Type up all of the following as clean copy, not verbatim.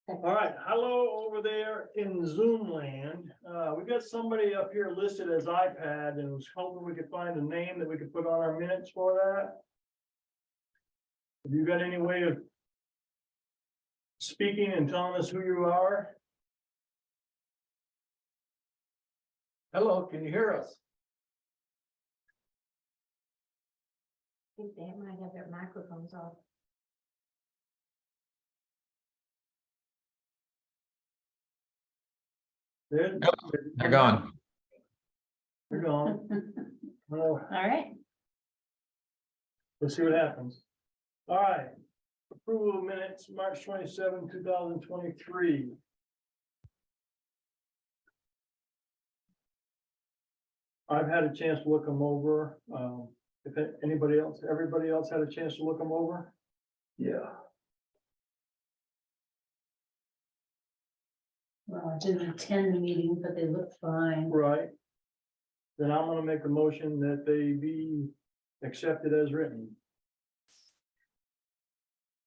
All right, hello over there in Zoom land. We got somebody up here listed as iPad and was hoping we could find a name that we could put on our minutes for that. Have you got any way of speaking and telling us who you are? Hello, can you hear us? I think they might have their microphones off. They're They're gone. They're gone. Well, All right. let's see what happens. All right. Approval of minutes, March 27, 2023. I've had a chance to look them over. If anybody else, everybody else had a chance to look them over? Yeah. Well, I didn't attend the meeting, but they look fine. Right. Then I'm gonna make a motion that they be accepted as written.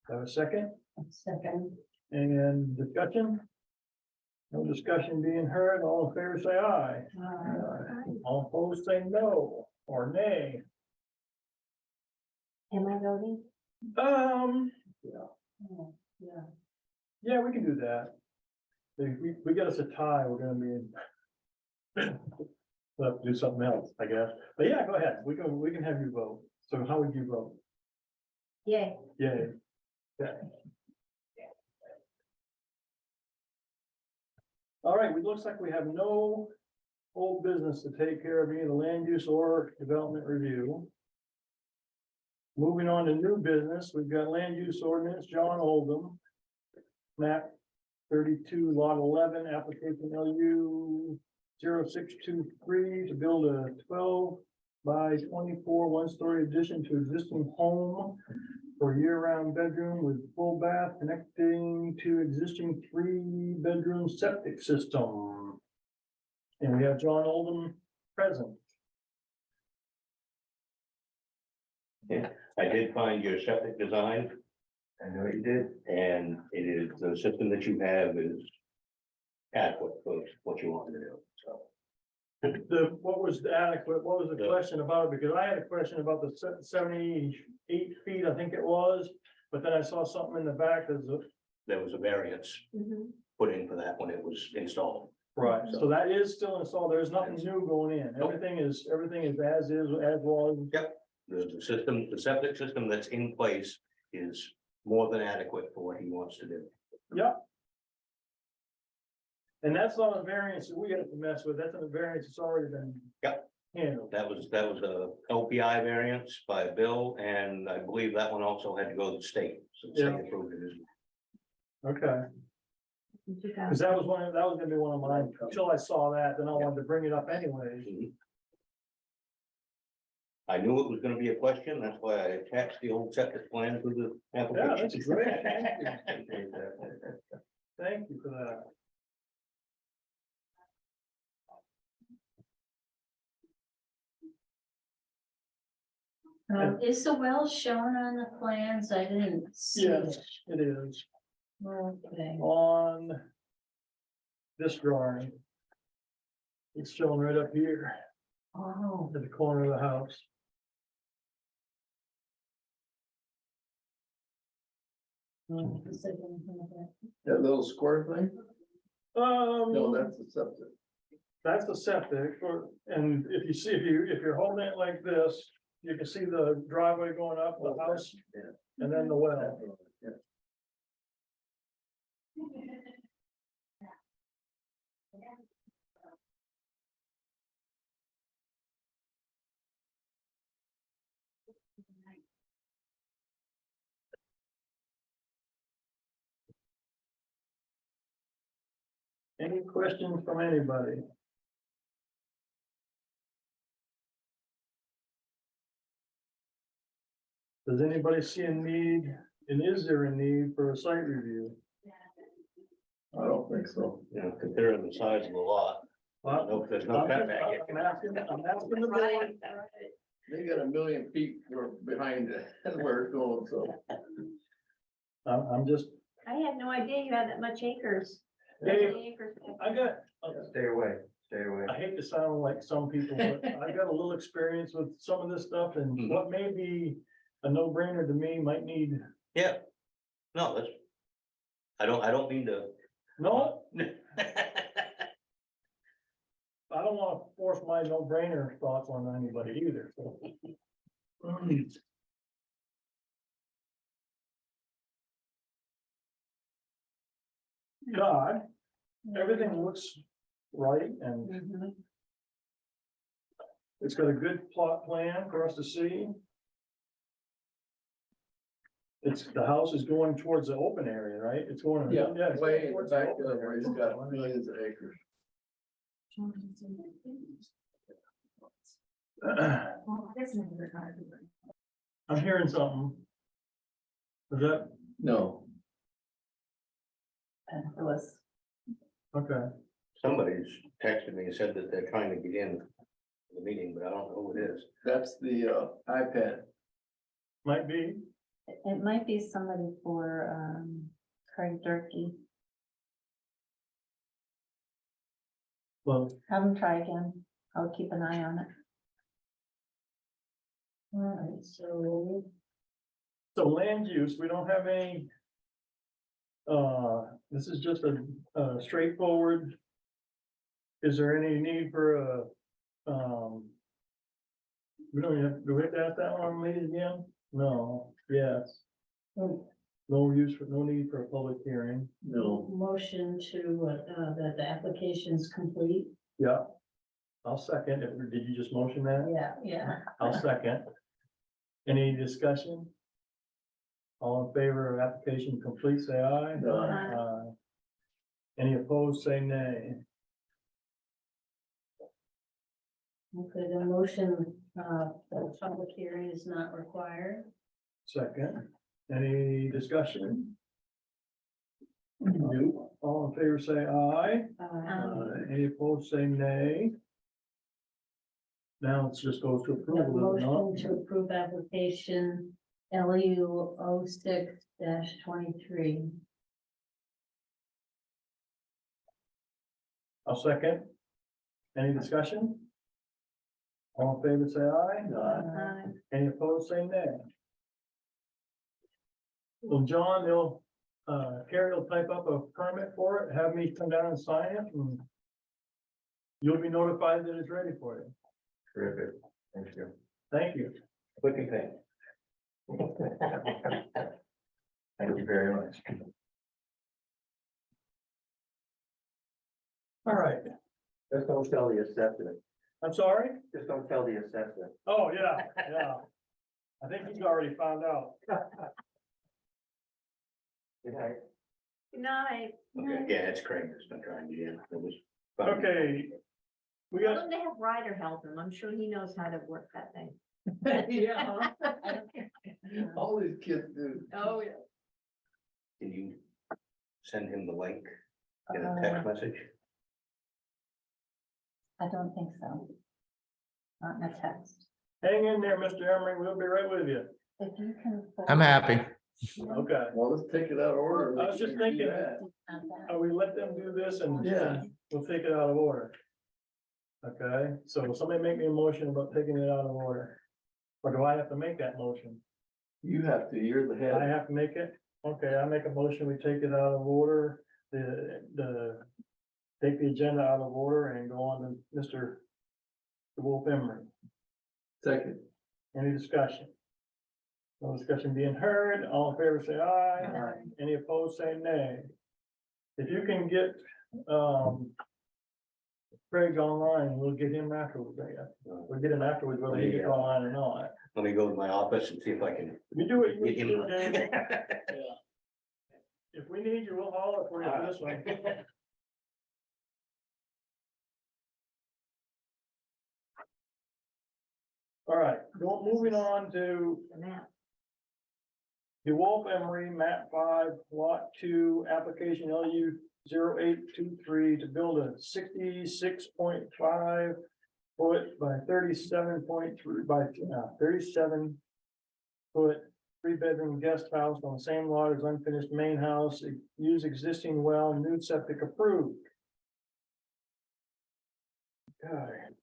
Have a second? Second, And discussion? No discussion being heard, all in favor say aye. All opposed say no or nay. Am I voting? Yeah, oh, yeah. yeah, we can do that. If we get us a tie, we're gonna be in. We'll have to do something else, I guess. But yeah, go ahead. We can have you vote. So how would you vote? Yay. Yay. Okay. All right, it looks like we have no old business to take care of, either land use or development review. Moving on to new business, we've got land use ordinance, John Oldham. Map 32, lot 11, application LU 0623 to build a 12 by 24 one-story addition to existing home for year-round bedroom with full bath connecting to existing 3-bedroom septic system. And we have John Oldham present. I did find your septic design, I know you did. and it is, the system that you have is adequate for what you want to do, so. What was the adequate, what was the question about it? Because I had a question about the 78 feet, I think it was. But then I saw something in the back that's There was a variance Mhm. put in for that when it was installed. right, so that is still installed. There's nothing new going in. Nope. Everything is as is, as was. The system, the septic system that's in place is more than adequate for what he wants to do. And that's not a variance that we have to mess with. That's a variance that's already been. Yep. Handled. That was a LPI variance by Bill, and I believe that one also had to go to the state, so the state Yeah. approved it as well. Okay, because that was gonna be one of mine. Until I saw that, then I wanted to bring it up anyways. I knew it was gonna be a question, that's why I attached the old septic plan to the Yeah, application. that's great. Thank you. Thank you for that. Is the well shown on the plans? I didn't see Yes, it. it is Okay. on this drawing. It's shown right up here Oh, at the corner of the house. is it in here? That little square thing? No, That's the septic, and if you see, if you're holding it like this, you can see the driveway going up the house. Yeah. And then the well. Yeah. Any questions from anybody? Does anybody see a need, and is there a need for a site review? I don't think so. You know, considering the size of the lot, no, there's no cutback yet. I'm asking the board. They got 1 million feet behind it, where it's going, so. I'm just I had no idea you had that much acres. Dave, Many acres. I got, Stay away, stay away. I hate to sound like some people, but I got a little experience with some of this stuff and Mhm. what may be a no-brainer to me might need, Yeah. No, that's. I don't mean to. no, I don't wanna force my no-brainer thoughts on anybody either, so. God, everything looks right and Mhm. it's got a good plot plan for us to see. It's, the house is going towards the open area, right? It's going. Yeah, it's way going in the towards back open of where area. he's got millions of acres. I'm hearing something. Is that, No, It was, okay, Somebody's texted me and said that they're trying to get in the meeting, but I don't know who it is. that's the iPad. might be, it might be somebody for, Craig Durkee. well, Have him try again. I'll keep an eye on it. Alright, so. so land use, we don't have any. This is just a straightforward. Is there any need for a, we don't have, do we have to ask that one maybe again? No, yes. No use for, no need for a public hearing, No, Motion to, that the application's complete. yeah. I'll second it, or did you just motion that? Yeah. I'll second. Any discussion? All in favor of application complete, say aye. no, Aye. Any opposed, say nay. Okay, the motion, the public hearing is not required. Second, any discussion? No. All in favor, say aye. Any opposed, say nay. Now it's just goes to The approval, does it not? motion to approve application LU 06-23. I'll second. Any discussion? All in favor, say aye. Any opposed, say nay. Well, John, Carrie will type up a permit for it, have me come down and sign it, and you'll be notified that it's ready for you. Terrific, thank you. Thank you. Quick and clean. Thank you very much. All right, Just don't tell the assessor, I'm sorry? just don't tell the assessor. Oh, yeah, yeah. I think he's already found out. Good night. Good night. Okay, yeah, it's Craig that's been trying to get in. It was fun. Okay. We Tell got, him to have Ryder help him. I'm sure he knows how to work that thing. yeah. All these kids do. Oh, yeah. Can you send him the link in a text message? I don't think so. Not in a text. hang in there, Mr. Emery, we'll be right with you. If you can. I'm happy. Okay. Well, let's take it out of order. I was just thinking, we let them do this and Yeah. we'll take it out of order. Okay, so will somebody make me a motion about taking it out of order? Or do I have to make that motion? You have to, you're the I head. have to make it? Okay, I make a motion, we take it out of order, take the agenda out of order and go on to Mr. Wolf Emery. Second, Any discussion? No discussion being heard, all in favor say aye. Aye. Any opposed, say nay. If you can get, Craig online, we'll get him afterwards, I guess. We'll get him afterwards, whether he gets online or not. Let me go to my office and see if I can You do what you get need to him. do, Dave. If we need you, we'll holler for you for this one. All right, moving on to The map. the Wolf Emery, map 5, lot 2, application LU 0823 to build a 66.5 foot by 37.3 by 37 foot 3-bedroom guest house on the same lot as unfinished main house, use existing well, new septic approved. Okay.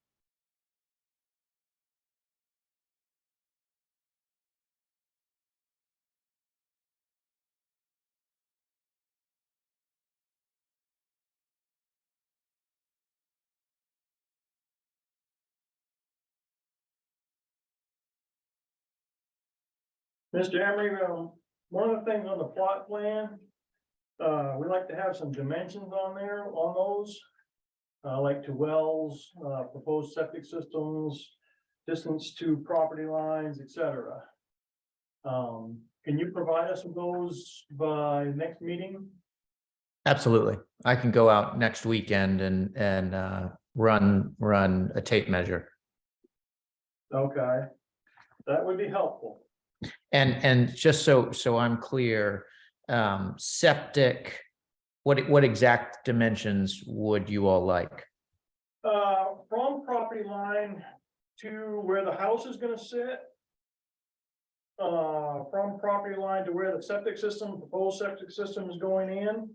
Mr. Emery, one of the things on the plot plan, we like to have some dimensions on there, on those. Like to wells, proposed septic systems, distance to property lines, etc. Can you provide us with those by next meeting? Absolutely. I can go out next weekend and run a tape measure. Okay, that would be helpful. And just so I'm clear, septic, what exact dimensions would you all like? From property line to where the house is gonna sit. From property line to where the septic system, proposed septic system is going in.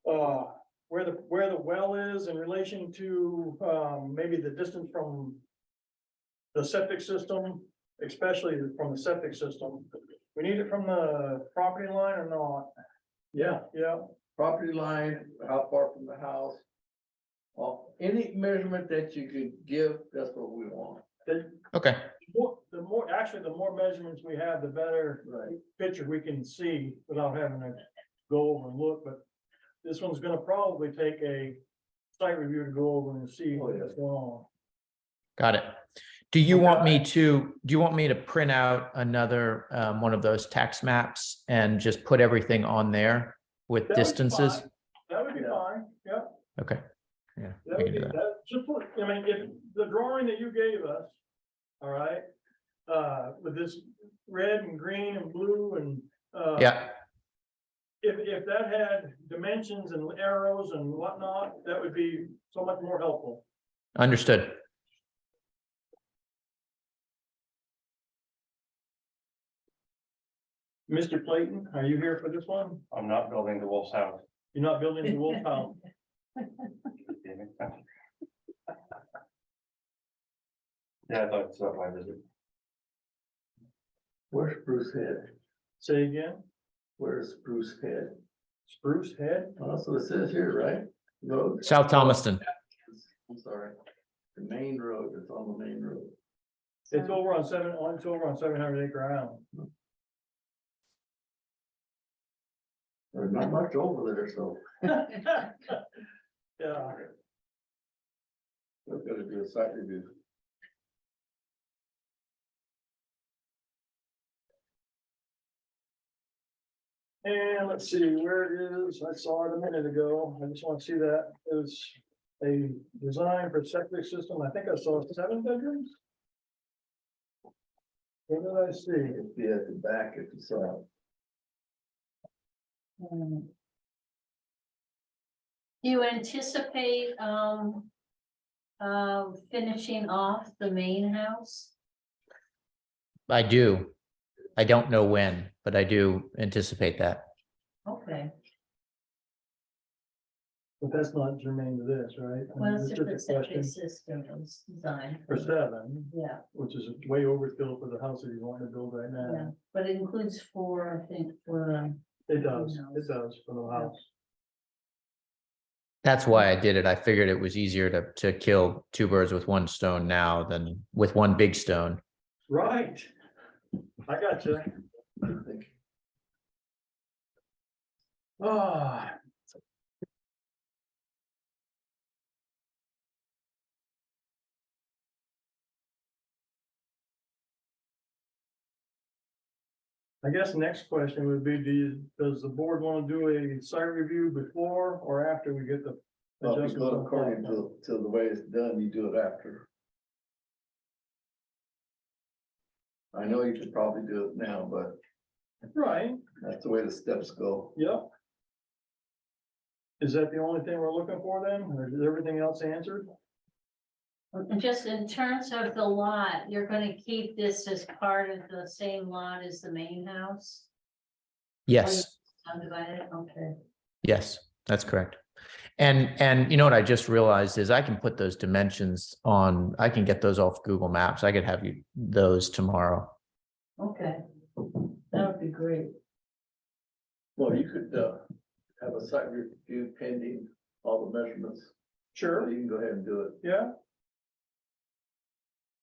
Where the well is in relation to, maybe the distance from the septic system, especially from the septic system. We need it from the property line or not? Yeah, Yeah, property line, how far from the house. Any measurement that you could give, that's what we want. Okay, the more measurements we have, the better Right. picture we can see without having to go over and look, but this one's gonna probably take a site review to go over and see Oh, yeah. what's going on. got it. Do you want me to print out another one of those tax maps and just put everything on there with That would be distances? fine. That would be Yeah. fine, yeah. Okay. Yeah, That we would can be, do that. that, just put, I mean, if the drawing that you gave us, all right, with this red and green and blue and, Yeah, if that had dimensions and arrows and whatnot, that would be so much more helpful. understood. Mr. Clayton, are you here for this one? I'm not building the Wolf's house. You're not building the wolf house. Yeah, I thought so, my visit. Where's Bruce Head? Say again, Where's Bruce Head? Spruce Head? That's what it says here, right? Road, South Thomaston. I'm sorry. The main road, it's on the main road. It's over on 700 Acre Island. There's not much over there, so Yeah, we've got to do a site review. and let's see where it is. I saw it a minute ago. I just want to see that. It was a design for septic system. I think I saw 7 bedrooms. What did I see? It'd be at the back if you saw it. Do you anticipate, finishing off the main house? I do. I don't know when, but I do anticipate that. Okay, But that's not germane to this, right? I mean, well, it's this just the is a question septic system is designed. for 7, Yeah, which is way overkill for the house that you want to build right yeah, now. but it includes 4, I think, for, It does, Who it does for the house. That's why I did it. I figured it was easier to kill 2 birds with 1 stone now than with 1 big stone. Right. I got you. I think. Ah. I guess the next question would be, does the board want to do a site review before or after we get the? Well, if you adjustments go on the according plot? to the way it's done, you do it after. I know you could probably do it now, but Right, that's the way the steps go. yep. Is that the only thing we're looking for then, or is everything else answered? And just in terms of the lot, you're gonna keep this as part of the same lot as the main house? Yes, Subdivided, okay. yes, that's correct. And you know what I just realized is I can put those dimensions on, I can get those off Google Maps. I could have you those tomorrow. Okay, that would be great. Well, you could, have a site review pending all the measurements. Sure, You can go ahead and do it. yeah.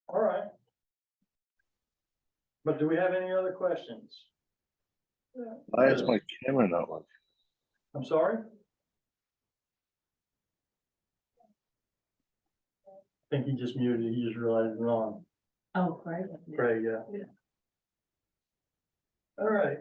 All right. But do we have any other questions? Why is my camera not working? I'm sorry? I think he just muted, he just realized it's on. Oh, right. Craig, yeah. Yeah. All right.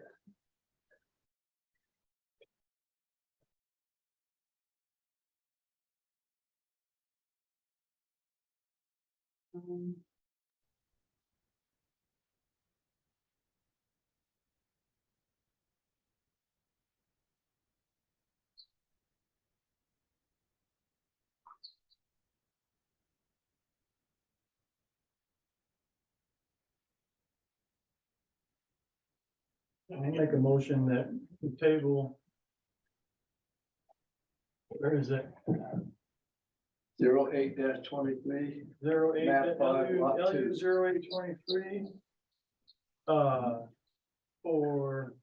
I'll make a motion that the table. Where is it? 08-23. 08, Map 5, lot LU 2. 0823. For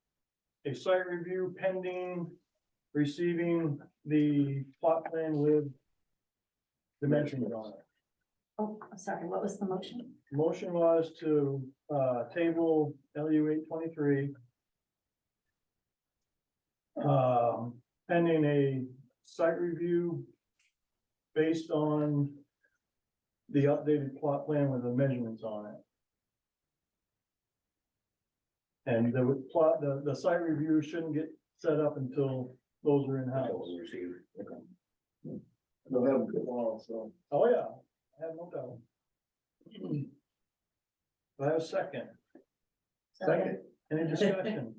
a site review pending receiving the plot plan with dimensions on it. Oh, I'm sorry, what was the motion? Motion was to, table LU 823. Pending a site review based on the updated plot plan with the measurements on it. And the plot, the site review shouldn't get set up until those are in house. They'll have a good while, so. Oh, yeah, I have no doubt. Do I have a second? Second. Any discussion?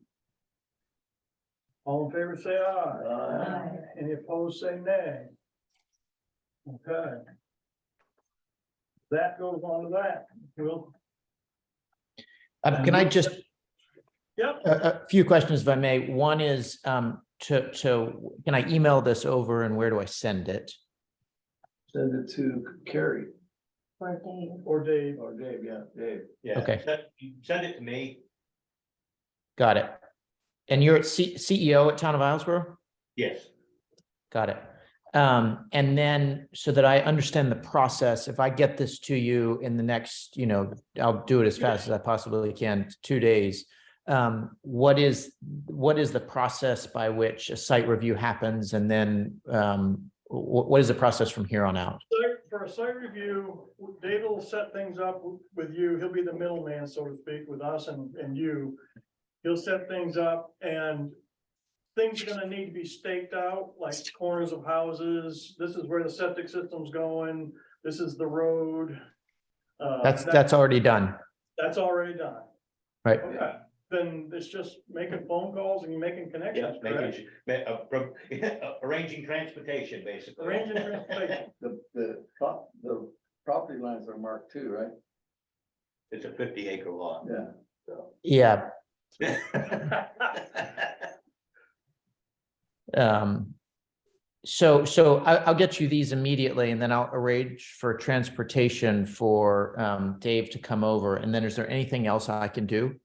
All in favor, say aye. Aye. Any opposed, say nay. Okay. That goes on to that. Will, Can I just, yep, a few questions if I may. One is, can I email this over and where do I send it? Send it to Carrie Or Dave? or Dave. or Dave, yeah, Dave. Yeah. Okay. Send it to me. Got it. And you're CEO at Town of Islesboro? Yes. Got it. And then so that I understand the process, if I get this to you in the next, I'll do it as fast as I possibly can, 2 days. What is the process by which a site review happens? And then what is the process from here on out? For a site review, Dave will set things up with you. He'll be the middleman, so to speak, with us and you. He'll set things up and things are gonna need to be staked out, like corners of houses. This is where the septic system's going. This is the road. That's already done, That's already done. right? Okay, then it's just making phone calls and making Yeah, connections, correct? Arranging transportation, basically. Arranging transportation. The property lines are marked too, right? It's a 50-acre lot. Yeah. So. Yeah. So I'll get you these immediately and then I'll arrange for transportation for Dave to come over. And then is there anything else I can do?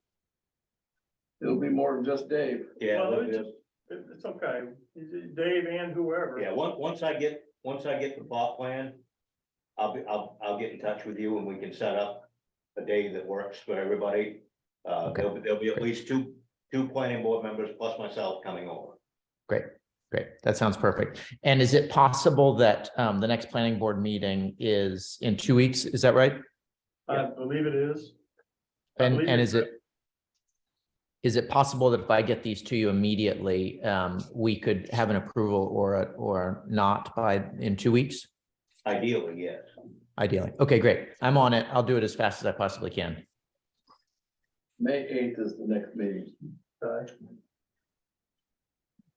It'll be more than just Dave. Yeah, Well, it's okay, Dave and whoever. yeah, once I get the plot plan, I'll get in touch with you and we can set up a day that works for everybody. Okay. There'll be at least two planning board members plus myself coming over. Great. That sounds perfect. And is it possible that the next planning board meeting is in 2 weeks? Is that right? I believe it is. I And believe is it possible that if I get these to you immediately, we could have an approval or not in 2 weeks? Ideally, yes. Ideally. Okay, great. I'm on it. I'll do it as fast as I possibly can. May 8th is the next meeting. Okay.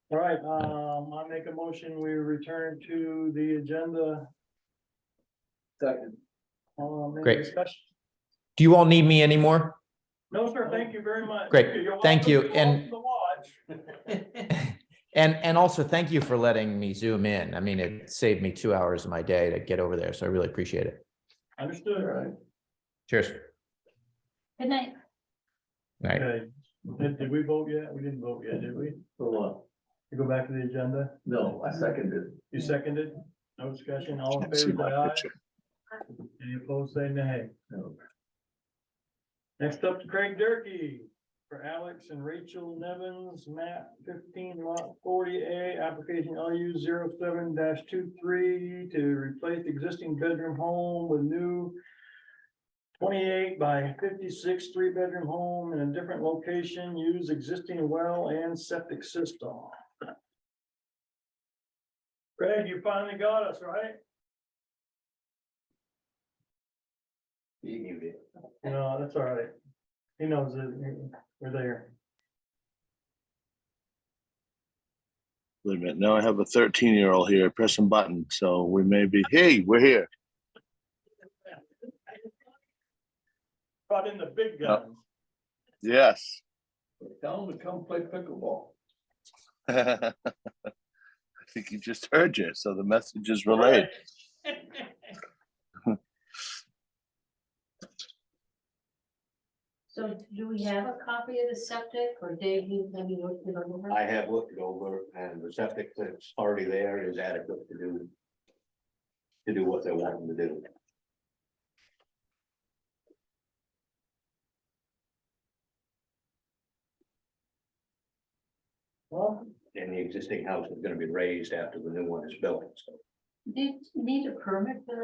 All right, I make a motion, we return to the agenda. Second. Any Great. discussion? Do you all need me anymore? No, sir, thank you very much. Great. You're Thank welcome. you. You're And- welcome to watch. And also thank you for letting me zoom in. I mean, it saved me 2 hours of my day to get over there, so I really appreciate it. Understood, right? Cheers. Good night. All right. Okay, did we vote yet? We didn't vote yet, did we? For what? To go back to the agenda, No, I seconded. you seconded, no discussion, all in Can't see favor, my say aye. picture. Any opposed, say nay. No. Next up to Craig Durkey for Alex and Rachel Nevins, map 15 lot 40A, application LU 07-23 to replace existing bedroom home with new 28 by 56 3-bedroom home in a different location, use existing well and septic system. Craig, you finally got us, right? You knew it. No, that's all right. He knows it. We're there. Wait a minute, now I have a 13-year-old here pressing buttons, so we may be, hey, we're here. Brought in the big guns. Yes. Tell them to come play pickleball. I think he just heard you, so the message is relayed. So do we have a copy of the septic or Dave, have you looked it over? I have looked it over and the septic that's already there is adequate to do what they want them to do. Well, And the existing house is gonna be raised after the new one is built, so. Did you need a permit for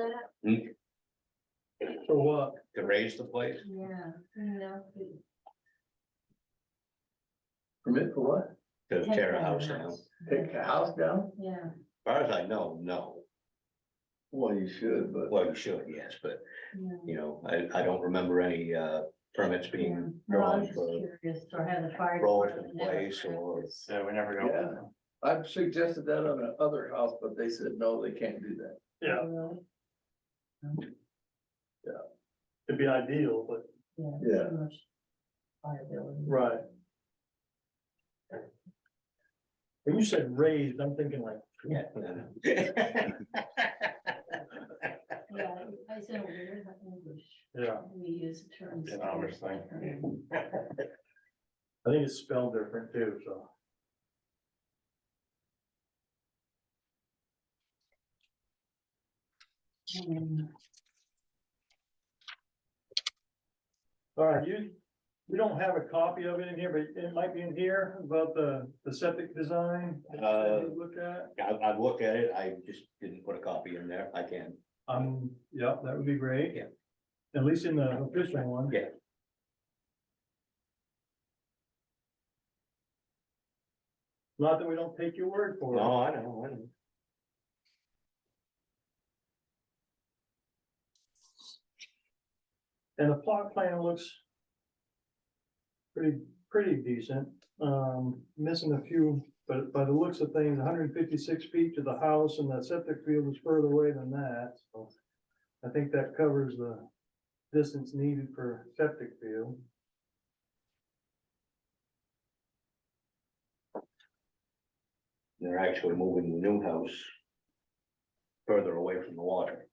that? for what? To raise the place, Yeah, no. Permit for what? to Take tear a down house the down. house. Take a house down? Yeah, As far as I know, no. Well, you should, but. Well, you should, yes, but, yeah. you know, I don't remember any, permits Yeah. being No, I drawn was just for curious, or have the fire. roads department in never place or. practice. So we never Yeah. go. I've suggested that on the other house, but they said, no, they can't do that. Yeah, Oh, really? it'd be ideal, but. Yeah. too much liability. Right. When you said raised, I'm thinking like, Yeah. Yeah, I said weird English, yeah, we use terms. An Amish thing. I think it's spelled different too, so. All right, you don't have a copy of it in here, but it might be in here about the septic design. that you Look at, I've looked at it, I just didn't put a copy in there, I can. yeah, that would be great. Yeah. At least in the official one. Yeah. Not that we don't take your word for it. No, I know, I know. And the plot plan looks pretty decent, missing a few, but by the looks of things, 156 feet to the house and that septic field is further away than that, so. I think that covers the distance needed for septic field. They're actually moving the new house further away from the water.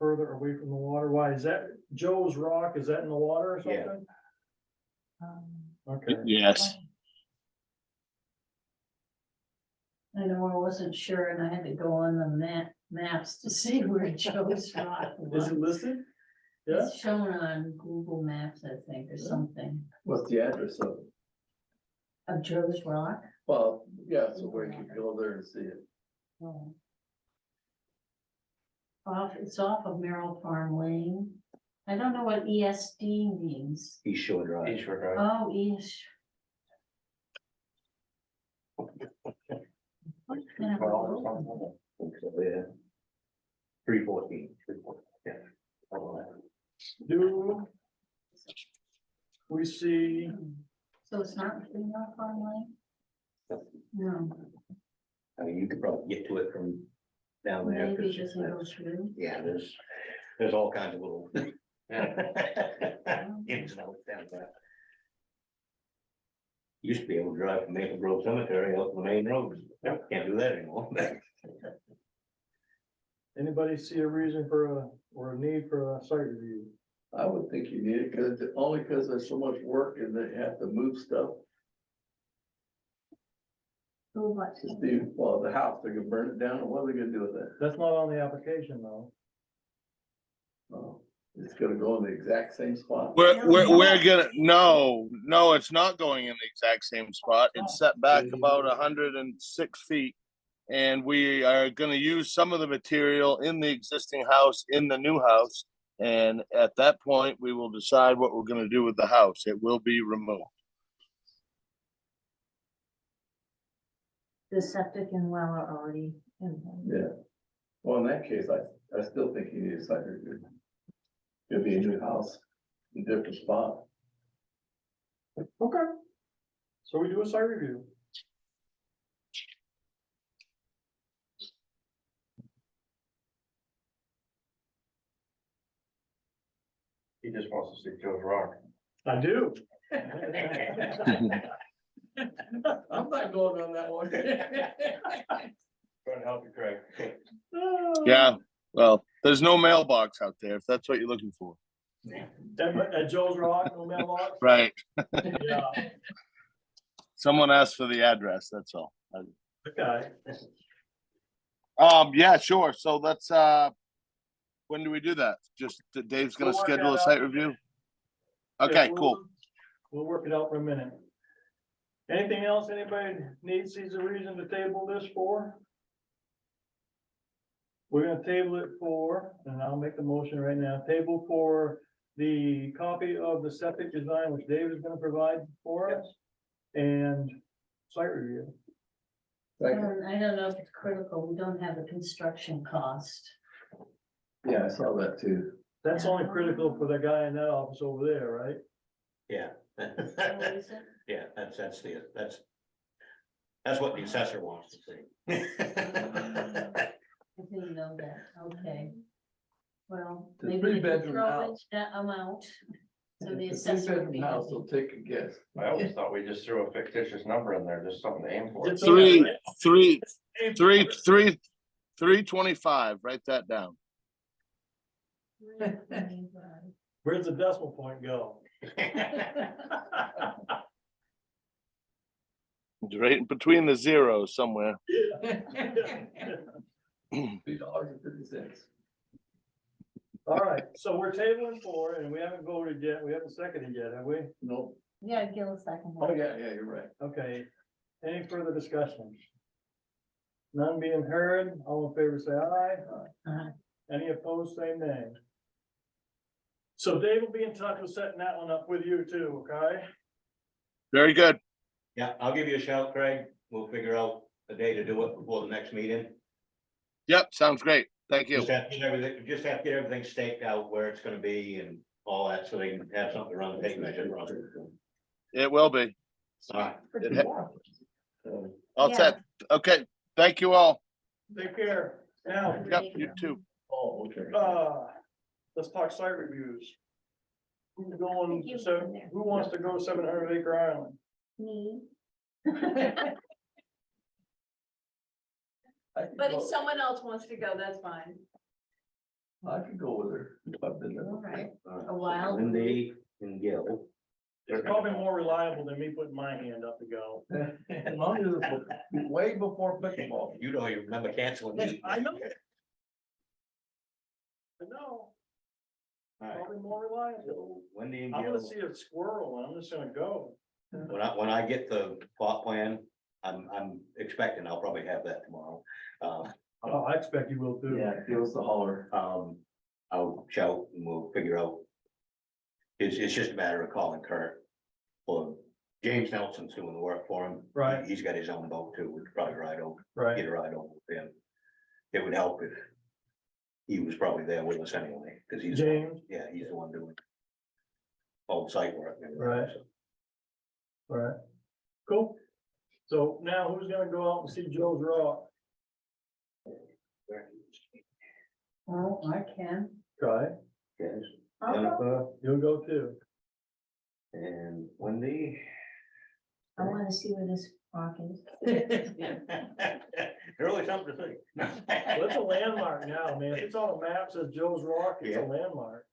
Further away from the water, why, is that Joe's Rock, is that in the water or Yeah. something? Um, Okay, Yes. I know I wasn't sure and I had to go on the maps to see where Joe's Rock is was. it listed? Yeah, It's shown on Google Maps, I think, or something, What's the address of it? of Joe's Rock. Well, yeah, so where you can go there and see it. Oh. It's off of Merrill Farm Lane. I don't know what ESD means. East Shore Drive. East Shore Drive. Oh, East. Yeah. Well, Yeah. 314. Yeah. do we see, So it's not Merrill Farm Lane? No. I mean, you could probably get to it from down there. Maybe 'cause just go through. Yeah, there's all kinds of little. Ins and outs down there. Used to be able to drive from Maple Grove Cemetery out to the main road. Can't do that anymore. Anybody see a reason or a need for a site review? I would think you need it, only because there's so much work and they have to move stuff. Who wants Just to- the house, they're gonna burn it down, and what are they gonna do with it? That's not on the application though. Oh, it's gonna go in the exact same spot. We're gonna, no, it's not going in the exact same spot. It's set back about 106 feet. And we are gonna use some of the material in the existing house, in the new house. And at that point, we will decide what we're gonna do with the house. It will be removed. The septic and well are already in. Yeah. Well, in that case, I still think you need a site review. It'll be a new house, a different spot. Okay. So we do a site review. He just wants to see Joe's rock. I do. I'm not going on that one. Trying to help you, Craig. Yeah, well, there's no mailbox out there if that's what you're looking for. At Joe's Rock, no mailbox? Right. Yeah, Someone asked for the address, that's all. okay. Yeah, sure. So let's, when do we do that? Just Dave's gonna We'll work schedule a that site out. review? Yeah, Okay, we'll- cool. We'll work it out for a minute. Anything else anybody sees a reason to table this for? We're gonna table it for, and I'll make the motion right now, table for the copy of the septic design, which Dave is gonna provide for us. And site review. Second. I don't know if it's critical, we don't have a construction cost. Yeah, I saw that too. That's only critical for the guy in that office over there, right? Yeah. So is it? Yeah, that's what the assessor wants to see. I didn't know that, okay. Well, The maybe we can three-bedroom throw it house. that amount. So the It's a assessor would be three-bedroom house, happy. so take a guess. I always thought we just threw a fictitious number in there, just something to aim for. It's Three, okay. 325, write that down. Where's the decimal point go? It's right in between the zeros somewhere. $3.50. All right, so we're tabling for, and we haven't voted yet, we haven't seconded yet, have we? Nope. Yeah, Gil second. Oh, yeah, you're right. Okay, any further discussion? None being heard, all in favor say aye. Aye. Any opposed, say nay. So Dave will be in touch with setting that one up with you too, okay? Very good. Yeah, I'll give you a shout, Craig. We'll figure out a day to do it before the next meeting. Yep, sounds great. Thank you. Just have to get everything staked out where it's gonna be and all that, so they can have something to run, take measure. It will be. All right. All Yeah. set. Okay, thank you all. Take care. Now, Yep, you too. Oh, okay. let's talk site reviews. Who's going, Thank you. so who wants to go 700 Acre Island? Me. I could But if go- someone else wants to go, that's fine. I could go with her. if I've been there. All right, a while. Lindy and Gil. It's probably more reliable than me putting my hand up to go. As long as it's way before pickleball. You don't even remember canceling. me. I know. I know, All right, probably more reliable. so Wendy and I'm Gil, gonna see a squirrel and I'm just gonna go. when I get the plot plan, I'm expecting I'll probably have that tomorrow. Oh, I expect you will too. Yeah, give us the holler. I'll shout and we'll figure out. It's just a matter of calling Kurt. Or James Nelson's doing the work for him. Right. He's got his own boat too. We could probably ride over, Right, get a ride over with him. It would help if he was probably there with us anyway, because he's, James, yeah, he's the one doing all the site work. Right. right, cool. So now who's gonna go out and see Joe's Rock? Oh, I can. Try, Yes, I'll go. Jennifer you'll go too. and Wendy. I wanna see where this park is. Really something to see. Well, it's a landmark now, man. If it's on a map, says Joe's Rock, it's a Yeah. landmark.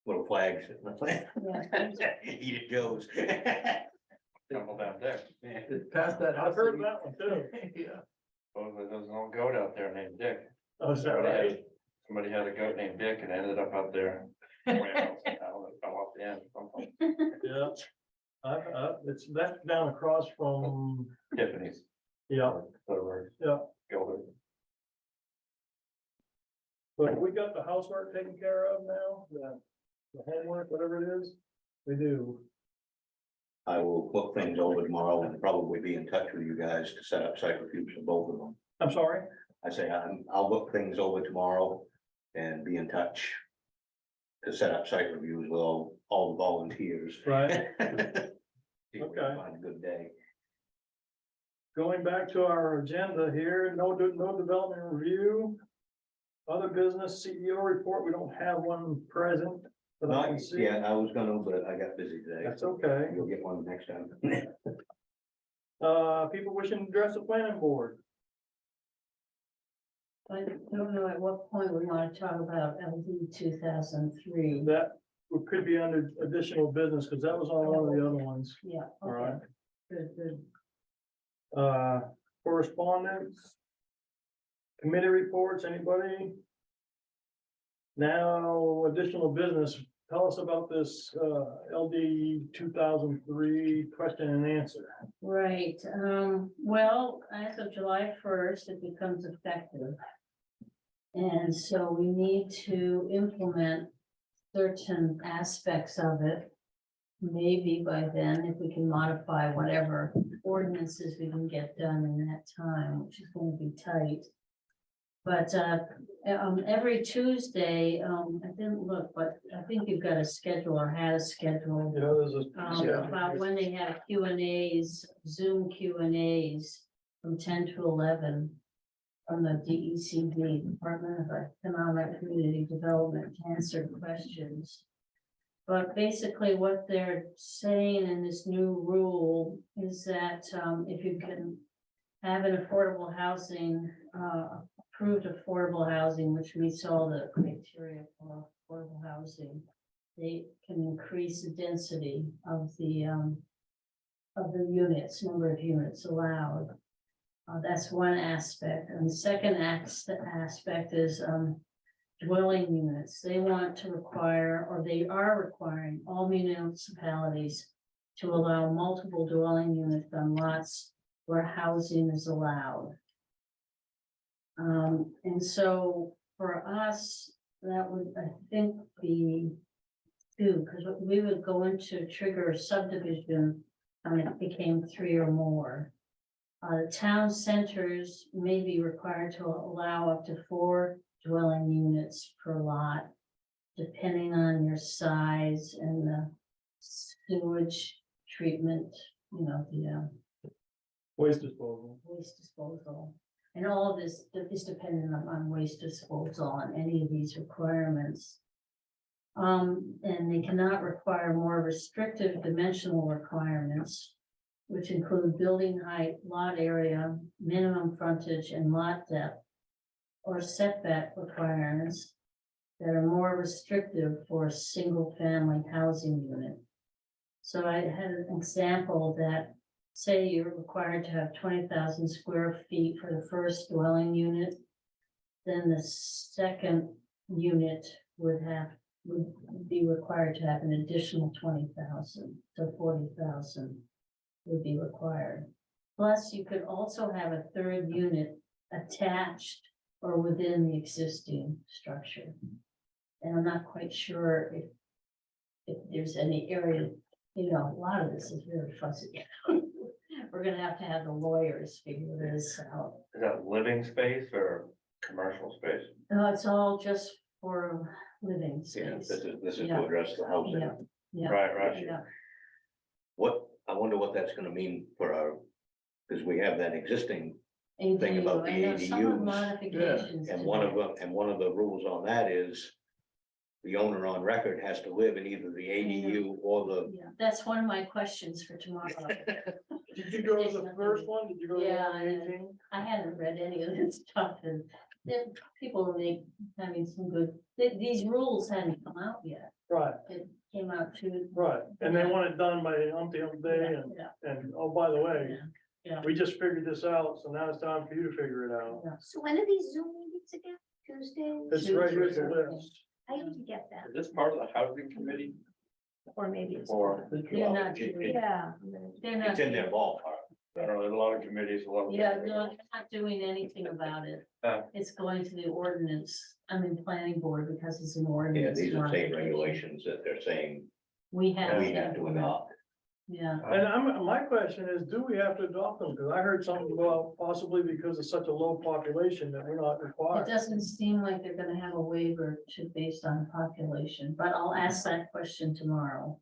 Little flags. Yeah. Eat at Joe's. Couple down there. It's past that house. I've heard that one too. Yeah. Supposedly there's an old goat out there named Dick. Oh, is that Somebody had- right? Somebody had a goat named Dick and ended up out there. somewhere else, and it fell off the end or something. Yeah. That's down across from, Tiffany's. yeah, Whatever, yeah. Gilbert. But we got the housework taken care of now, the homework, whatever it is, we do. I will look things over tomorrow and probably be in touch with you guys to set up site reviews for both of them. I'm sorry, I say I'll look things over tomorrow and be in touch to set up site reviews with all the volunteers. right? See if we can Okay. Find a good day. Going back to our agenda here, no development review. Other business CEO report, we don't have one present. that I can see. Yeah, I was gonna, but I got busy today. That's okay. You'll get one next time. People wishing to address the planning board. I don't know at what point we wanna talk about LD 2003. That could be under additional business, because that was on one of the other ones. Yeah, All okay, right. good, good. Correspondence. Committee reports, anybody? Now, additional business, tell us about this, LD 2003 question and answer. Right, well, as of July 1st, it becomes effective. And so we need to implement certain aspects of it. Maybe by then, if we can modify whatever ordinances we can get done in that time, which is gonna be tight. But, every Tuesday, I didn't look, but I think you've got a schedule or had a schedule. You know, there's a. Yeah. About when they have Q and As, Zoom Q and As from 10 to 11. From the DECD, Department of Economic Community Development, to answer questions. But basically what they're saying in this new rule is that, if you can have an affordable housing, approved affordable housing, which meets all the criteria for affordable housing, they can increase the density of the units, number of units allowed. That's one aspect. And the second aspect is, dwelling units. They want to require, or they are requiring all municipalities to allow multiple dwelling units on lots where housing is allowed. And so for us, that would, I think, be two, because we would go into trigger subdivision when it became 3 or more. Town centers may be required to allow up to 4 dwelling units per lot, depending on your size and the sewage treatment, you know, the Waste disposal. waste disposal. And all of this is dependent on waste disposal and any of these requirements. And they cannot require more restrictive dimensional requirements, which include building height, lot area, minimum frontage, and lot depth, or setback requirements that are more restrictive for a single-family housing unit. So I had an example that, say you're required to have 20,000 square feet for the first dwelling unit, then the second unit would be required to have an additional 20,000, so 40,000 would be required. Plus, you could also have a third unit attached or within the existing structure. And I'm not quite sure if there's any area, you know, a lot of this is really fuzzy. We're gonna have the lawyers figure this out. Is that living space or commercial space? No, it's all just for living Yeah, space. this is Yeah. to address the housing. Yeah. Yeah. Right. Yeah, I wonder what that's gonna mean for our, because we have that existing thing about the I know some of ADUs. modifications. And to one of that. them, and one of the rules on that is the owner on record has to live in either the ADU or the, Yeah, that's one of my questions for tomorrow. Did you go to the first one? Did you go to Yeah, one I did. 18? I hadn't read any of this stuff and there, people are having some good, these rules hadn't come out yet. Right, It came out too. right. And they want it done by the umpteenth day Yeah, and, oh, by the way, yeah. we just figured this out, so now it's time for you to figure it out. So when are these Zoom meetings again? Tuesdays? It's right here at the list. I need to get that, Is this part of the housing committee or maybe it's. or, They're not doing, Yeah. they're not. it's in their ballpark. I don't know, there's a lot of committees, a lot of. Yeah, no, they're not doing anything about it. Oh. It's going to the ordinance, planning board because it's an Yeah, ordinance. these are state modification. regulations that they're saying We have. we have to adopt. Yeah, And my question is, do we have to adopt them? Because I heard something about possibly because it's such a low population that we're not it required. doesn't seem like they're gonna have a waiver to based on population, but I'll ask that question tomorrow.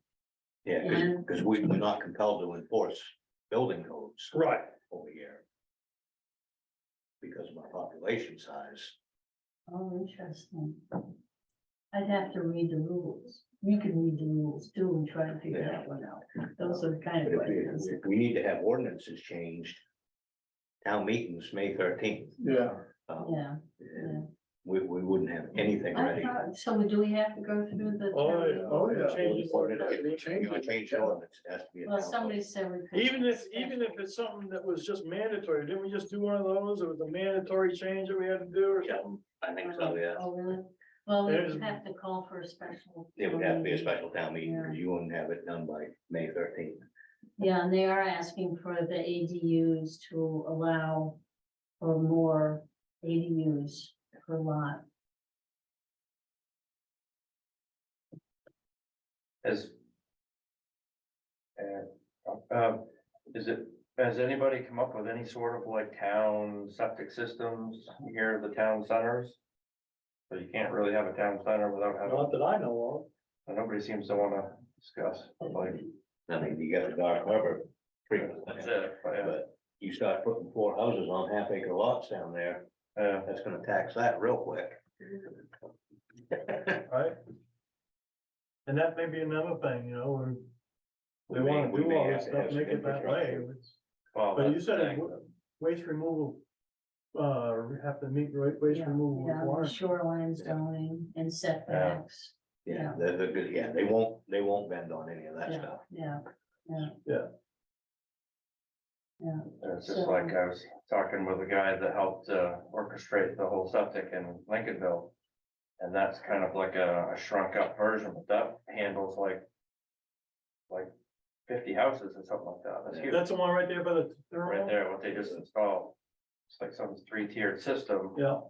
Yeah, And- because we're not compelled to enforce building codes Right. over here. Because of our population size. Oh, interesting. I'd have to read the rules. You can read the rules too and try to figure that one out. Those are the kind But of if questions. we, if we need to have ordinances changed. Town meetings, May 13th. Yeah. Yeah, We wouldn't have anything I ready. thought, so do we have to go through the? Oh, town yeah. meeting? Oh, yeah. Change the ordinance. Change it. You're gonna change the ordinance, it has to be. a Well, town somebody vote. said we. could- Even if it's something that was just mandatory, didn't we just do one of those? It was a mandatory change that we had to do or Yeah. something? I think so, yeah. Oh, really? Well, we There's- would have to call for a special. It would have to be a special town meeting, Yeah. because you wouldn't have it done by May 13th. Yeah, and they are asking for the ADUs to allow for more ADUs per lot. Is. And, is it, has anybody come up with any sort of like town septic systems here, the town centers? So you can't really have a town center without having, Not that I know and nobody seems to wanna discuss, like, I mean, you got a dark harbor treatment that's plant, it, but yeah, but you start putting 4 houses on half-acre lots down there, yeah. that's gonna tax that real quick. of, right? And that may be another thing, when they We may- wanna we do may all have this to stuff, have make some it that way. infrastructure. Well, But you that's said the it thing. would- waste removal, have to meet waste Yeah, removal yeah, the requirements. shoreline zoning and setbacks. Yeah, they're good, yeah, they won't bend on any of that Yeah, stuff. yeah, yeah. Yeah. Yeah, It's just So- like I was talking with a guy that helped orchestrate the whole septic in Lincolnville. And that's kind of like a shrunk up version, but that handles like 50 houses or something like that. That's huge. That's the one right there by the Right terminal? there, what they just installed. It's like some 3-tiered system. Yeah,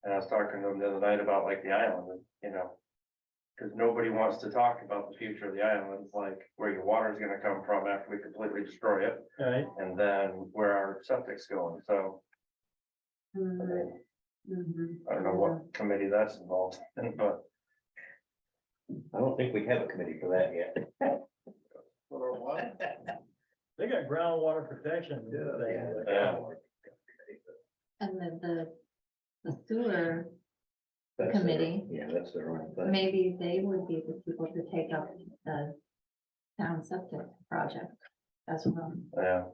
And I was talking to them the other night about like the island, because nobody wants to talk about the future of the island, like where your water's gonna come from after we completely destroy it, right. and then where our septic's going, so. I mhm, mean, mhm. I don't know what committee that's involved in, but I don't think we have a committee for that yet. For a while. They got groundwater protection. Yeah. And the sewer That's their- committee, Yeah, that's their own thing. maybe they would be the people to take up the town septic project as well. yeah,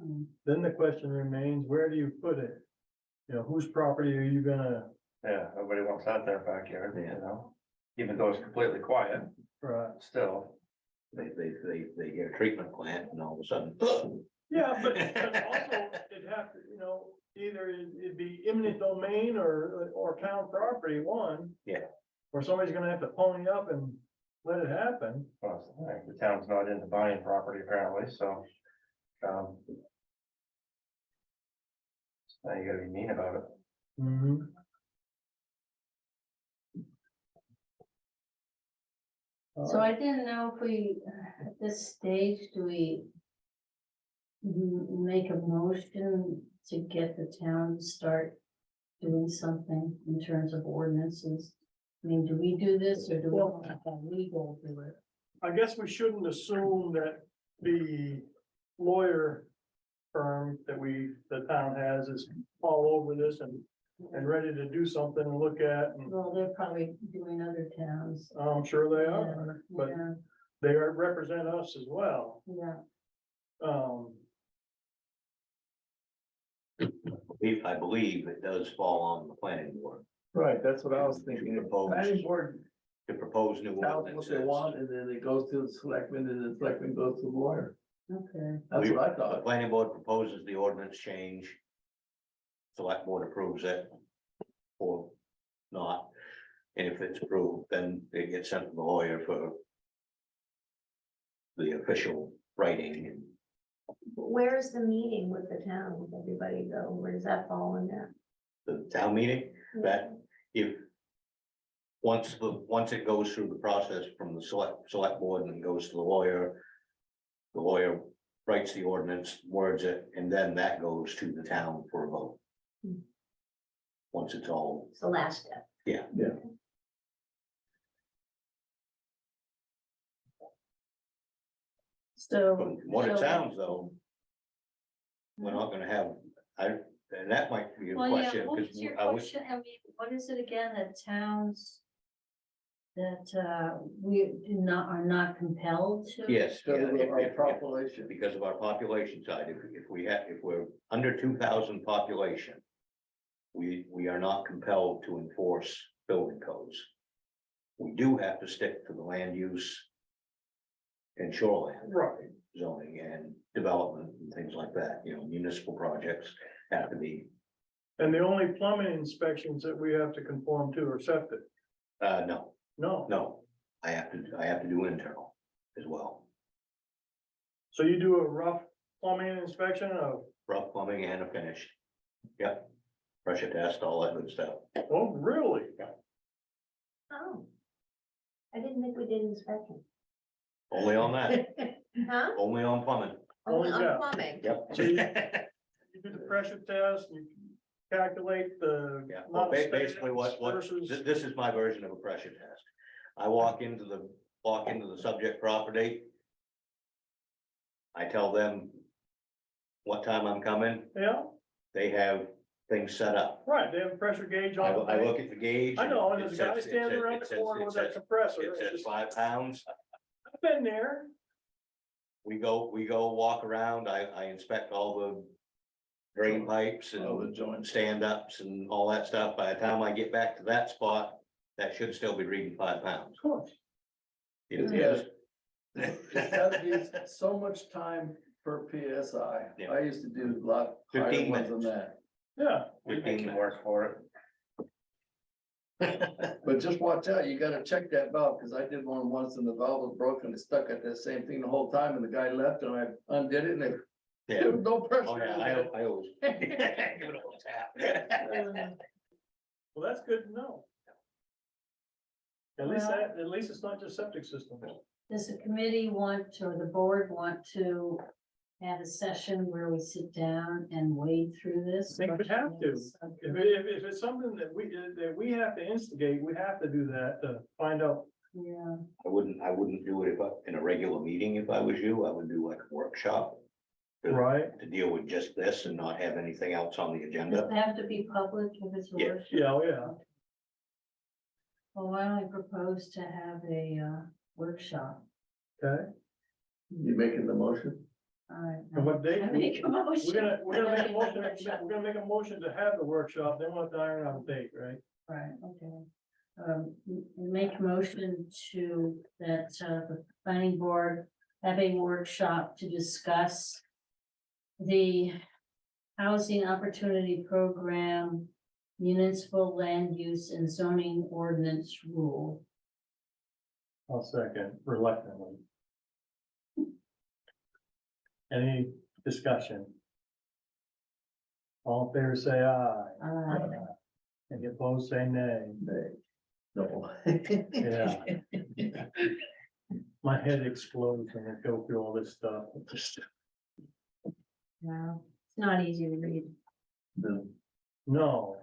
Mm. Then the question remains, where do you put it? Whose property are you gonna, nobody wants that in their backyard, Yeah. Even though it's completely quiet, right? still. They get a treatment plant and all of a sudden. Yeah, but also it'd have to, either it'd be eminent domain or town property, one. Yeah. Or somebody's gonna have to pony up and let it happen. Well, it's like the town's not into buying property apparently, so. Now you gotta be mean about it. Mm-hmm. So I didn't know if we, at this stage, do we make a motion to get the town to start doing something in terms of ordinances? I mean, do we do this or do we Well- have legal do it? I guess we shouldn't assume that the lawyer firm that the town has is all over this and ready to do something and look at, and Well, they're probably doing other towns. I'm sure they are, but Yeah, they represent us as well. yeah. I believe it does fall on the planning board Right, that's what I was thinking. To propose. Planning board to propose new tells what ordinances. they want, and then it goes to the selectmen, and the selectmen goes to the lawyer. Okay, That's what I The thought. planning board proposes the ordinance change. Select board approves it. Or not. And if it's approved, then it gets sent to the lawyer for. The official writing and Where is the meeting with the town? With everybody go? Where does that fall in that? the town meeting, that if. Once it goes through the process from the select board and goes to the lawyer. The lawyer writes the ordinance, words it, and then that goes to the town for a vote. Hmm. Once it's all, It's the last step. so. from what it so- sounds though. We're not gonna have, and that might be a Well, yeah, question, what because was your I was, question? I mean, what is it again, that towns that we are not compelled to? yes. Because yeah, of our if- population. Because of our population side, if we're under 2,000 population. We are not compelled to enforce building codes. We do have to stick to the land use. And shoreline Right. zoning and development and things like that, municipal projects have to be, And the only plumbing inspections that we have to conform to are septic. no, No, I have to do internal as well. so you do a rough plumbing inspection of, Rough plumbing and a finished. Yep, pressure test, all that good stuff. oh, really? Oh. I didn't think we did inspection. Only on that, Huh? only on plumbing. Only Oh, yeah. on plumbing. Yep. So you do the pressure test, you calculate the. Yeah, well, amount of basically what, space versus- this is my version of a pressure test. I walk into the subject property. I tell them what time I'm coming, Yeah, they have things set up. right, they have a pressure gauge I, on. I look at the gauge. I know, and and it there's a guy says- it standing says- around it the says- corner it with that says- compressor. It It's says just- 5 pounds. I've been there. We go walk around, I inspect all the drain pipes All the and joints. stand-ups and all that stuff. By the time I get back to that spot, that should still be reading 5 pounds. Of course. It Yeah. is. It's gotta be so much time per PSI. Yeah. I used to do a lot higher 15 ones than minutes. that. Yeah, We make him work for it. But just watch out, you gotta check that valve, cause I did one once and the valve was broken, it stuck at that same thing the whole time, and the guy left and I undid it and there Yeah, was no pressure. oh yeah, I always. Give it a little tap. well, that's good to know. At least it's not just septic system. Does the committee want, or the board want to have a session where we sit down and wade through this? I think we have to. If it's something that we have to instigate, we have to do that to find out. Yeah, I wouldn't do it in a regular meeting if I was you, I would do like a workshop. Right. To deal with just this and not have anything else on the does agenda. it have to be public if it's a Yes. workshop? Yeah, oh, yeah. Well, why don't we propose to have a workshop? Okay. You making the motion? All right. And what date? I make a motion. We're gonna make a motion, we're gonna make a motion to have the workshop, then we'll have to iron out a date, right? Right, okay. Make a motion to that the planning board have a workshop to discuss the housing opportunity program, municipal land use and zoning ordinance rule. I'll second reluctantly. Any discussion? All in favor, say aye. Any opposed, say nay. No. Yeah. My head explodes when I go through all this stuff. Wow, it's not easy to read. No,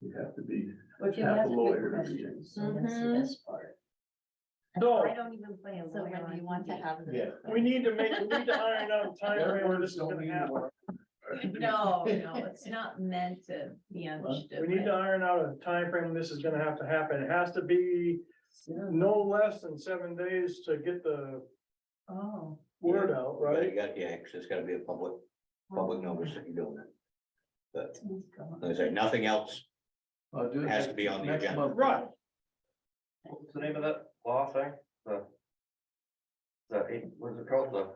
You have to be. But you Have have a to lawyer get to read it. questions, so that's the Mhm. best part. So I don't even play a So lawyer when do on you want to TV. have this? Yeah. we need to iron out a time Their frame when words this is don't gonna mean happen. more. No, it's not meant to be understood. We need to iron out a time frame when this is gonna have to happen. It has to be no less than 7 days to get the Oh. word out, Right, right? you got, yeah, 'cause it's gotta be a public notice that you're doing it. But, like I say, nothing else Do it has to be on the next agenda. month. Right. What's the name of that law thing? What's it called? The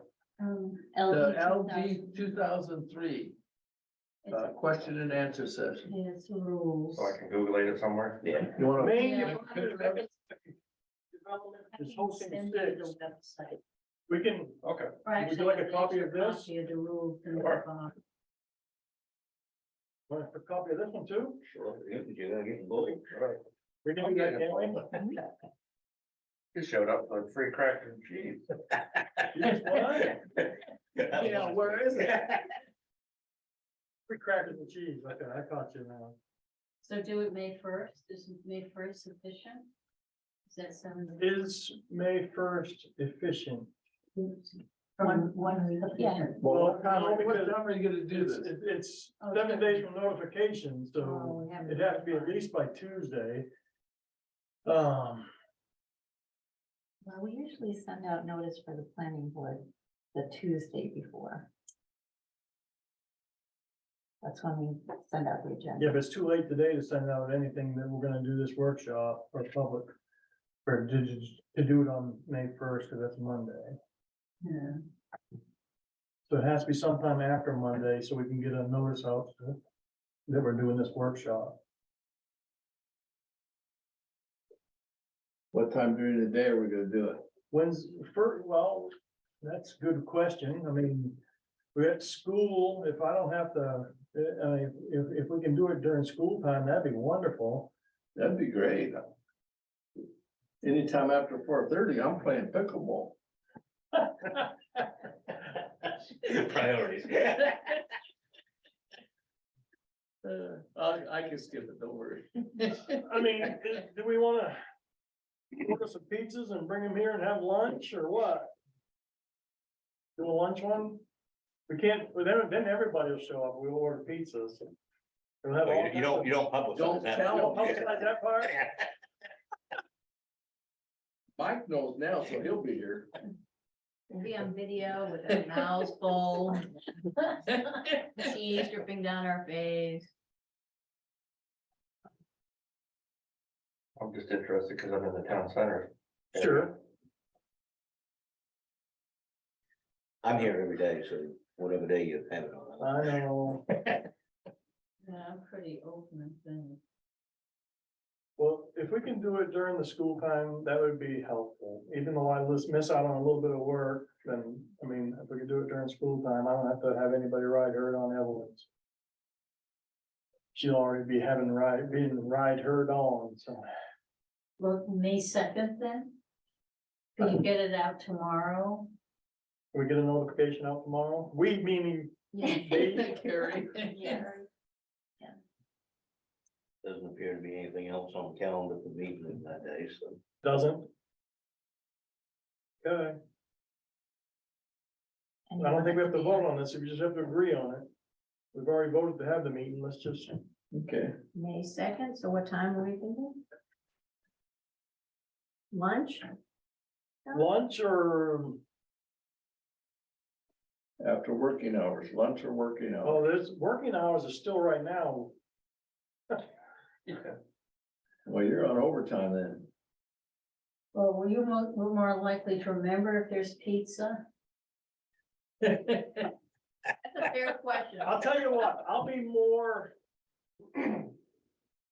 LD LD 2003, question and answer session. It's rules. So I can Google it somewhere? Yeah. You wanna? Maine Yeah. Development is hosting Send you the six. website. We can, Okay. Or Would you actually, like a an copy extra of this? Copy of the rules and Sure. the, want a copy of this one too? Sure, you're gonna get both. Right. We can do that, can't we? You showed up for free crackers and cheese. Yes, what? Yeah, where is it? Free crackers and cheese, okay, I caught you now. so do it May 1st, is May 1st sufficient? Does that sound? Is May 1st efficient? From one week, yeah. Well, what time, no, what because time are you gonna do It's, this? it's Oh, 7 seven. days from notification, Oh, so we haven't- it has to be at least by Tuesday. Well, we usually send out notice for the planning board the Tuesday before. That's when we send out the agenda. Yeah, but it's too late today to send out anything that we're gonna do this workshop for public. For to do it on May 1st, because that's Monday. Yeah. So it has to be sometime after Monday, so we can get a notice out that we're doing this workshop. What time during the day are we gonna do it? When's, well, that's a good question. I mean, we're at school, if I don't have to, if we can do it during school time, that'd be wonderful. That'd be great. Anytime after 4:30, I'm playing pickleball. Priorities. I can skip it, don't worry. I mean, do we wanna order some pizzas and bring them here and have lunch or what? Do a lunch one? We can't, well, then everybody will show up. We'll order pizzas. We'll have all You don't, you don't publicize Don't that. tell You don't publicize that part? Mike knows now, so he'll be here. We'll be on video with our mouths full, cheese dripping down our face. I'm just interested because I'm in the town center. Sure. I'm here every day, so whatever day you have it on. I know. Yeah, I'm pretty open and things. Well, if we can do it during the school time, that would be helpful, even though I just miss out on a little bit of work, then, I mean, if we could do it during school time, I don't have to have anybody ride herd on Evelyn's. She'll already be being ride herd on, so. Well, May 2nd then? Could you get it out tomorrow? Can we get a notification out tomorrow? We meaning, Yeah. Carrie. Yeah. Doesn't appear to be anything else on the calendar for meeting that day, so. doesn't? Okay, I don't think we have to vote on this, we just have to agree on it. We've already voted to have the meeting, let's just, Okay, May 2nd, so what time are we thinking? Lunch? lunch or, after working hours, lunch or working hours. oh, there's, working hours are still right now. Well, you're on overtime then. Well, were you more likely to remember if there's pizza? That's a fair question. I'll tell you what, I'll be more.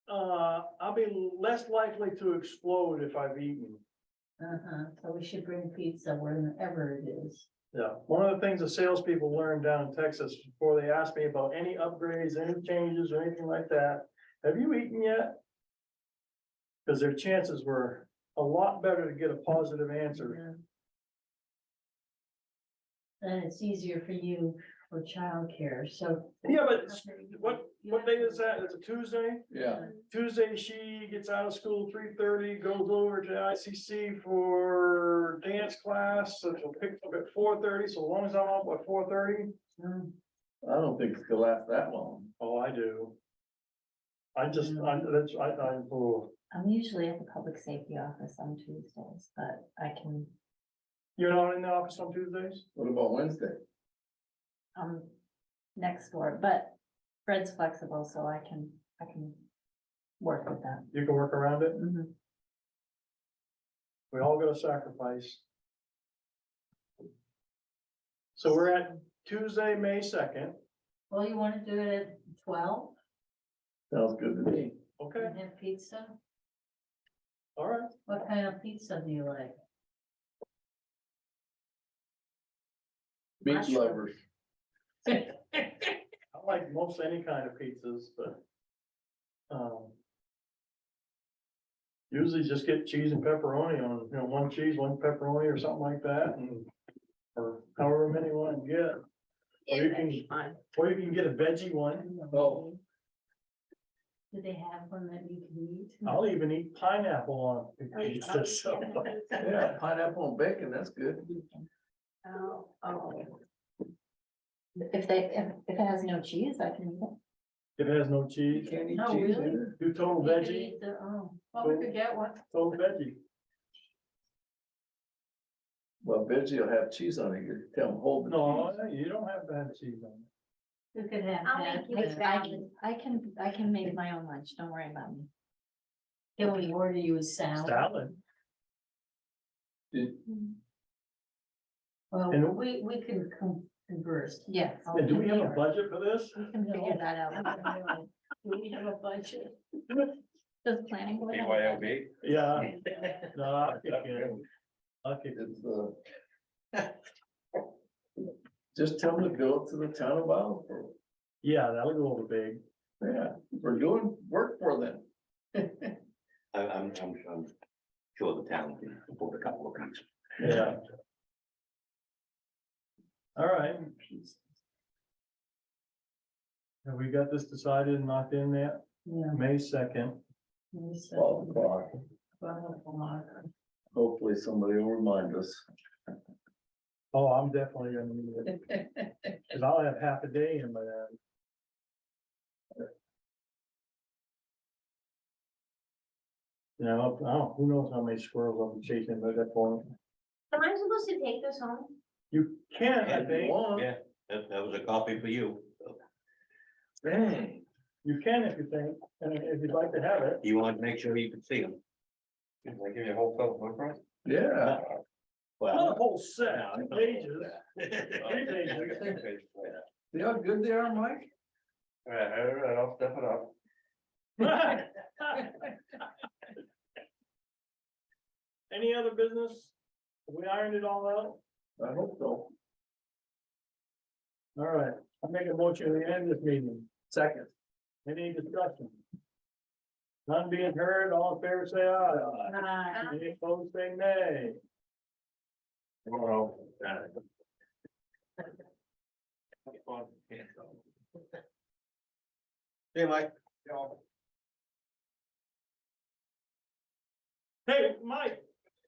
I'll be less likely to explode if I've eaten. So we should bring pizza wherever it is. Yeah, one of the things the salespeople learned down in Texas before they asked me about any upgrades, any changes or anything like that. Have you eaten yet? Because their chances were a lot better to get a positive answer. Then it's easier for you for childcare, so. Yeah, but what What day is that? It's a Tuesday? Yeah, Tuesday, she gets out of school 3:30, goes over to ICC for dance class, so she'll pick up at 4:30, so as long as I'm up at 4:30. I don't think it's gonna last that long. Oh, I do. I'm, oh, I'm usually at the public safety office on Tuesdays, but I can, you're not in the office on Tuesdays? What about Wednesday? next door, but Fred's flexible, so I can work with that. You can work around it? Mhm. We all got to sacrifice. So we're at Tuesday, May 2nd. Well, you wanna do it at 12 Sounds good to me. Okay, and have pizza? all right. What kind of pizza do you like? Meat Mushroom. lovers. I like most any kind of pizzas, but. Usually just get cheese and pepperoni on, one cheese, one pepperoni or something like that, and, or however many you want to get. Or you can, or you can get a veggie one. Oh. Do they have one that you can eat? I'll even eat pineapple on pizza, so. Yeah, pineapple and bacon, that's good. Oh, oh. If it has no cheese, I can eat it. If it has no You cheese, can't eat No, cheese really? either. do total You could veggie, eat well, we could get one. total veggie. Well, veggie will have cheese on it, you tell them hold the No, cheese. you don't have to have cheese on it. We could have I'll that. make you I can make my own lunch, don't worry about me. Can we order you a salad? Salad. Well, And- we can converse. Yes. And do we have a budget for this? We can figure that out. Do we have a budget? Does planning board have a budget? BYOB. Yeah. No, I'll kick in. I'll kick in. It's, just tell them to go to the town of Wildford. Yeah, that'll go over big. Yeah, we're doing work for them. I'm sure the town can afford a couple of things. Yeah. All right. Have we got this decided and locked in yet? Yeah. May 2nd. 12 o'clock. Hopefully somebody will remind us. Oh, I'm definitely gonna need it. Cause I'll have half a day in by then. Oh, who knows how many squirrels I'll be chasing by that point. Am I supposed to take this home? You can, I If you think. want. Yeah, that was a copy for you. Dang. You can if you think, and if you'd like to have it. You want to make sure you can see them. Can I give you a whole film footprint? Yeah. Not a Well, whole set, no, 2 no. pages. 3 pages. See how good they are, Mike? All right, I'll step it up. Any other business? Have we ironed it all out? I hope so. All right, I'll make a motion to end this meeting. Second. Any discussion? None being heard, all in favor, say aye. Any opposed, say nay. Well, Hey, Mike. Hey, Mike,